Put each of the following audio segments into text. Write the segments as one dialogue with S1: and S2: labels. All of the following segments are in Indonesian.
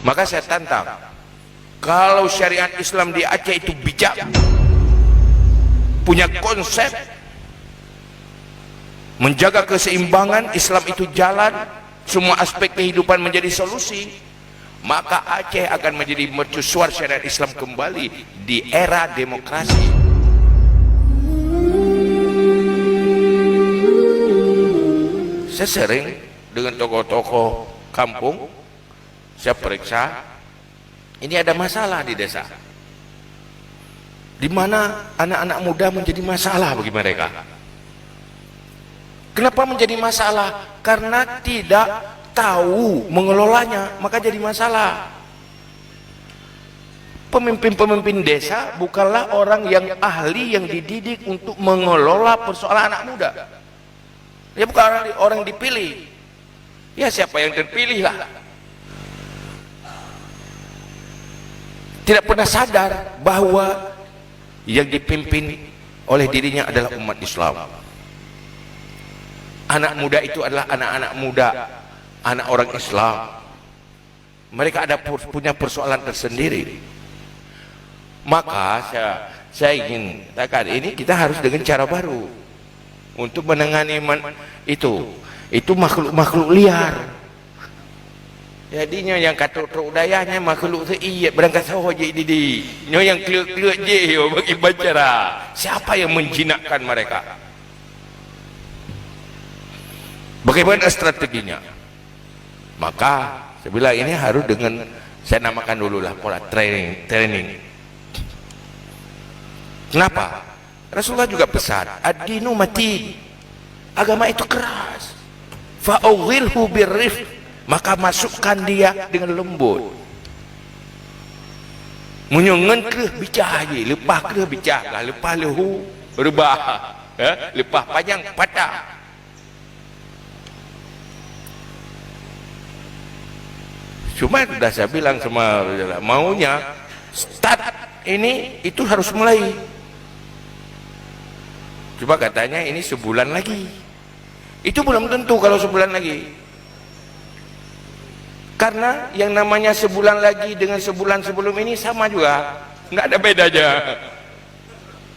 S1: Maka saya tantang, kalau syariat Islam di Aceh itu bijak, punya konsep, menjaga keseimbangan, Islam itu jalan, semua aspek kehidupan menjadi solusi, maka Aceh akan menjadi mercusuar syariat Islam kembali di era demokrasi. Saya sering dengan tokoh-tokoh kampung, saya periksa, ini ada masalah di desa, di mana anak-anak muda menjadi masalah bagi mereka. Kenapa menjadi masalah? Karena tidak tahu mengelolanya, maka jadi masalah. Pemimpin-pemimpin desa bukanlah orang yang ahli, yang dididik untuk mengelola persoalan anak muda. Dia bukan orang dipilih. Ya siapa yang terpilih lah. Tidak pernah sadar bahwa yang dipimpin oleh dirinya adalah umat Islam. Anak muda itu adalah anak-anak muda, anak orang Islam. Mereka punya persoalan tersendiri. Maka saya ingin katakan, ini kita harus dengan cara baru untuk menangani itu makhluk-makhluk liar. Jadinya yang kata udayanya makhluk iya berangkat sahaja ini yang keluk-keluk je bagi bacara. Siapa yang menjinakkan mereka? Bagaimana strateginya? Maka saya bilang ini harus dengan, saya namakan dululah pola training. Kenapa? Rasulullah juga pesan, ad-dinu matin, agama itu keras, fa'awwilhu birrifq, maka masukkan dia dengan lembut. Menyongen ke bicah je, lepas ke bicah lah, lepas lehu rebah, lepas panjang patah. Cuma sudah saya bilang sama maunya start ini itu harus mulai. Coba katanya ini sebulan lagi. Itu belum tentu kalau sebulan lagi. Karena yang namanya sebulan lagi dengan sebulan sebelum ini sama juga. Nggak ada bedanya.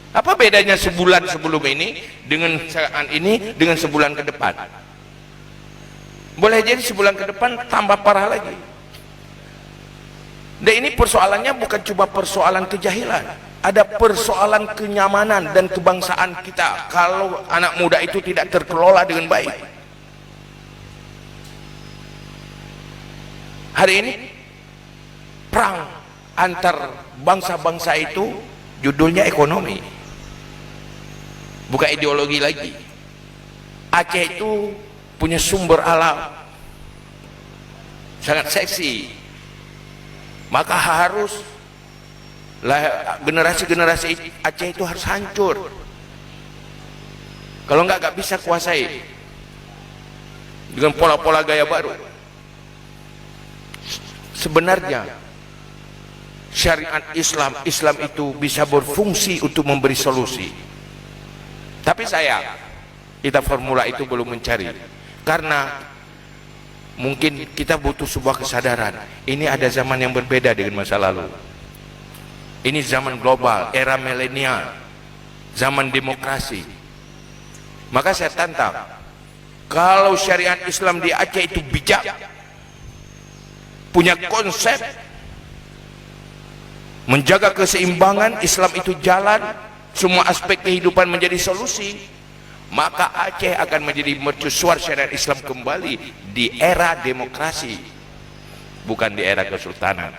S1: Apa bedanya sebulan sebelum ini dengan saat ini dengan sebulan ke depan? Boleh jadi sebulan ke depan tambah parah lagi. Dan ini persoalannya bukan cuma persoalan kejahilan. Ada persoalan kenyamanan dan kebangsaan kita kalau anak muda itu tidak terkelola dengan baik. Hari ini perang antar bangsa-bangsa itu judulnya ekonomi, bukan ideologi lagi. Aceh itu punya sumber alam sangat seksi, maka harus generasi-generasi Aceh itu harus hancur. Kalau nggak bisa kuasai dengan pola-pola gaya baru. Sebenarnya syariat Islam itu bisa berfungsi untuk memberi solusi. Tapi kita formula itu belum mencari. Karena mungkin kita butuh sebuah kesadaran. Ini ada zaman yang berbeda dengan masa lalu. Ini zaman global, era milenial, zaman demokrasi. Maka saya tantang, kalau syariat Islam di Aceh itu bijak, punya konsep, menjaga keseimbangan, Islam itu jalan, semua aspek kehidupan menjadi solusi, maka Aceh akan menjadi mercusuar syariat Islam kembali di era demokrasi, bukan di era kesultanan.